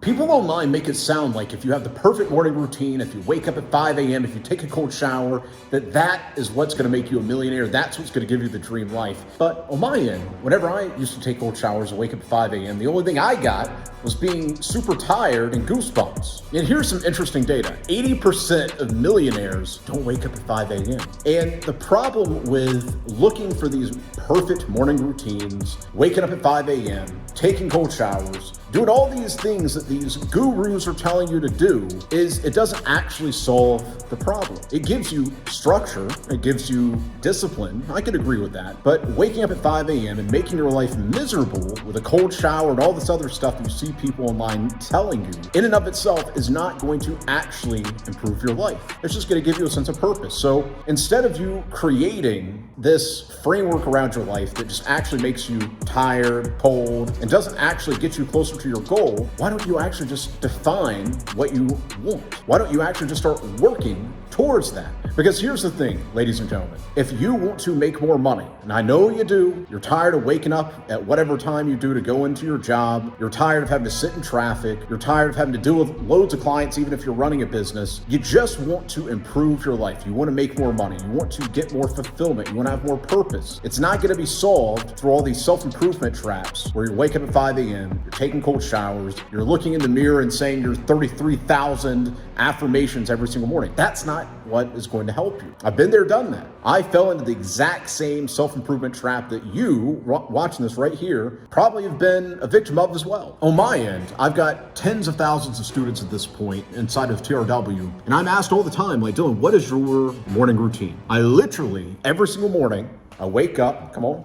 People online make it sound like if you have the perfect morning routine, if you wake up at 5 a.m., if you take a cold shower, that is what's going to make you a millionaire. That's what's going to give you the dream life. But on my end, whenever I used to take cold showers and wake up at 5 a.m., the only thing I got was being super tired and goosebumps. And here's some interesting data. 80% of millionaires don't wake up at 5 a.m. And the problem with looking for these perfect morning routines, waking up at 5 a.m., taking cold showers, doing all these things that these gurus are telling you to do is it doesn't actually solve the problem. It gives you structure, it gives you discipline. I could agree with that. But waking up at 5 a.m. and making your life miserable with a cold shower and all this other stuff that you see people online telling you, in and of itself is not going to actually improve your life. It's just going to give you a sense of purpose. So instead of you creating this framework around your life that just actually makes you tired, cold, and doesn't actually get you closer to your goal, why don't you actually just define what you want? Why don't you actually just start working towards that? Because here's the thing, ladies and gentlemen, if you want to make more money, and I know you do, you're tired of waking up at whatever time you do to go into your job, you're tired of having to sit in traffic, you're tired of having to deal with loads of clients even if you're running a business, you just want to improve your life, you want to make more money, you want to get more fulfillment, you want to have more purpose. It's not going to be solved through all these self-improvement traps where you're waking up at 5 a.m., you're taking cold showers, you're looking in the mirror and saying your 33,000 affirmations every single morning. That's not what is going to help you. I've been there, done that. I fell into the exact same self-improvement trap that you, watching this right here, probably have been a victim of as well. On my end, I've got tens of thousands of students at this point inside of TRW, and I'm asked all the time, like, Dylan, what is your morning routine? I literally, every single morning, I wake up, come on,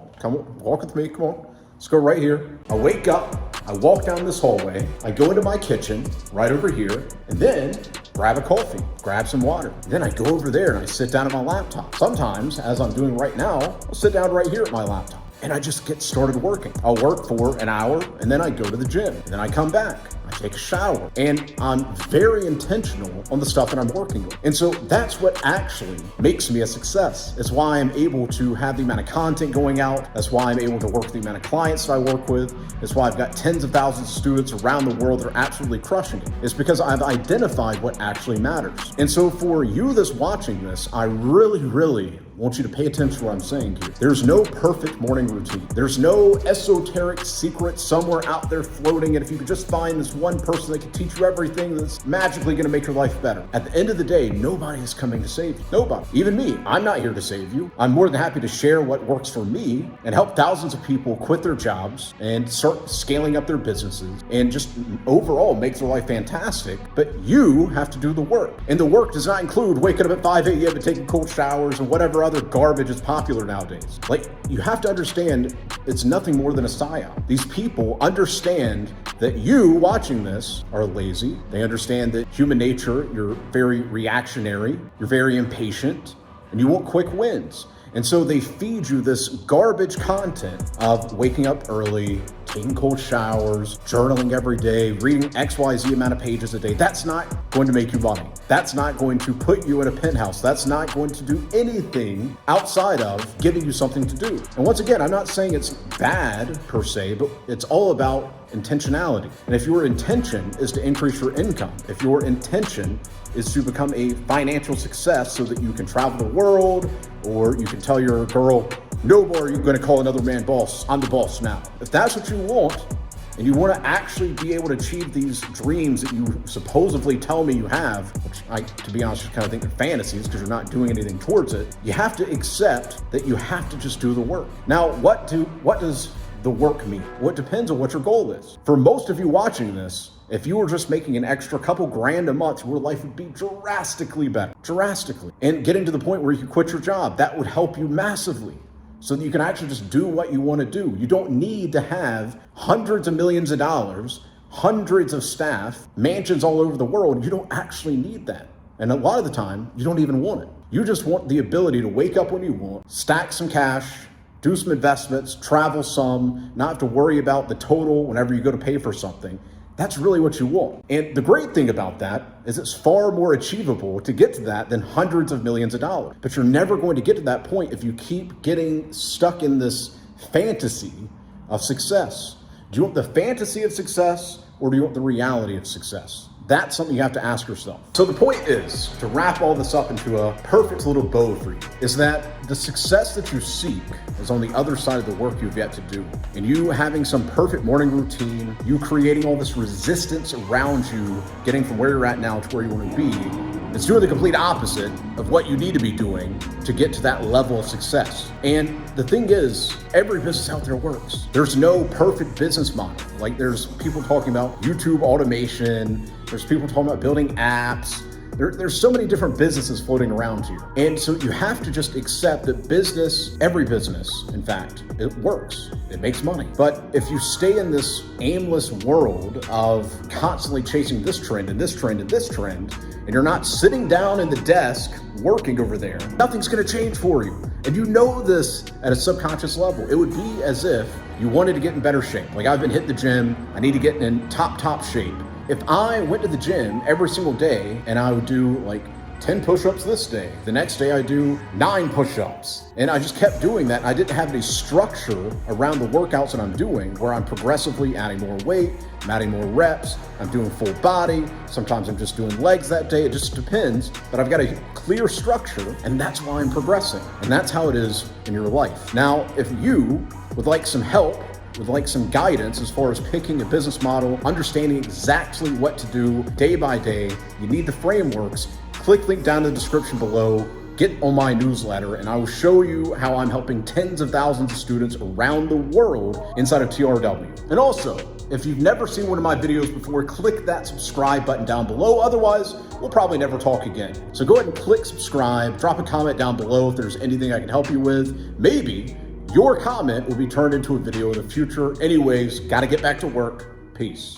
walk with me, come on. Let's go right here. I wake up, I walk down this hallway, I go into my kitchen right over here, and then grab a coffee, grab some water. Then I go over there and I sit down at my laptop. Sometimes, as I'm doing right now, I'll sit down right here at my laptop and I just get started working. I'll work for an hour and then I go to the gym. And then I come back. I take a shower, and I'm very intentional on the stuff that I'm working on. And so that's what actually makes me a success. It's why I'm able to have the amount of content going out. That's why I'm able to work with the amount of clients that I work with. That's why I've got tens of thousands of students around the world that are absolutely crushing it. It's because I've identified what actually matters. And so for you that's watching this, I really want you to pay attention to what I'm saying here. There's no perfect morning routine. There's no esoteric secret somewhere out there floating, and if you could just find this one person that can teach you everything that's magically going to make your life better. At the end of the day, nobody is coming to save you. Nobody. Even me. I'm not here to save you. I'm more than happy to share what works for me and help thousands of people quit their jobs and start scaling up their businesses and just overall make their life fantastic. But you have to do the work. And the work does not include waking up at 5 a.m. and taking cold showers and whatever other garbage is popular nowadays. Like, you have to understand it's nothing more than a psyop. These people understand that you watching this are lazy. They understand that human nature, you're very reactionary, you're very impatient, and you want quick wins. And so they feed you this garbage content of waking up early, taking cold showers, journaling every day, reading XYZ amount of pages a day. That's not going to make you money. That's not going to put you in a penthouse. That's not going to do anything outside of giving you something to do. And once again, I'm not saying it's bad per se, but it's all about intentionality. And if your intention is to increase your income, if your intention is to become a financial success so that you can travel the world, or you can tell your girl, no more are you going to call another man boss, I'm the boss now. If that's what you want, and you want to actually be able to achieve these dreams that you supposedly tell me you have, which I, to be honest, just kind of think they're fantasies because you're not doing anything towards it, you have to accept that you have to just do the work. Now, what does the work mean? Well, it depends on what your goal is. For most of you watching this, if you were just making an extra couple grand a month, your life would be drastically better, drastically. And getting to the point where you could quit your job, that would help you massively so that you can actually just do what you want to do. You don't need to have hundreds of millions of dollars, hundreds of staff, mansions all over the world. You don't actually need that. And a lot of the time, you don't even want it. You just want the ability to wake up when you want, stack some cash, do some investments, travel some, not have to worry about the total whenever you go to pay for something. That's really what you want. And the great thing about that is it's far more achievable to get to that than hundreds of millions of dollars. But you're never going to get to that point if you keep getting stuck in this fantasy of success. Do you want the fantasy of success or do you want the reality of success? That's something you have to ask yourself. So the point is, to wrap all this up into a perfect little bow for you, is that the success that you seek is on the other side of the work you've yet to do. And you having some perfect morning routine, you creating all this resistance around you, getting from where you're at now to where you want to be, it's doing the complete opposite of what you need to be doing to get to that level of success. And the thing is, every business out there works. There's no perfect business model. Like, there's people talking about YouTube automation, there's people talking about building apps. There's so many different businesses floating around here. And so you have to just accept that business, every business, in fact, it works. It makes money. But if you stay in this aimless world of constantly chasing this trend and this trend and this trend, and you're not sitting down in the desk working over there, nothing's gonna change for you. And you know this at a subconscious level. It would be as if you wanted to get in better shape. Like, I've been hitting the gym, I need to get in top shape. If I went to the gym every single day and I would do like 10 push-ups this day, the next day I do 9 push-ups, and I just kept doing that, and I didn't have any structure around the workouts that I'm doing, where I'm progressively adding more weight, I'm adding more reps, I'm doing full body, sometimes I'm just doing legs that day, it just depends, but I've got a clear structure, and that's why I'm progressing. And that's how it is in your life. Now, if you would like some help, would like some guidance as far as picking a business model, understanding exactly what to do day by day, you need the frameworks, click link down in the description below, get on my newsletter, and I will show you how I'm helping tens of thousands of students around the world inside of TRW. And also, if you've never seen one of my videos before, click that subscribe button down below. Otherwise, we'll probably never talk again. So go ahead and click subscribe, drop a comment down below if there's anything I can help you with. Maybe your comment will be turned into a video in the future. Anyways, gotta get back to work. Peace.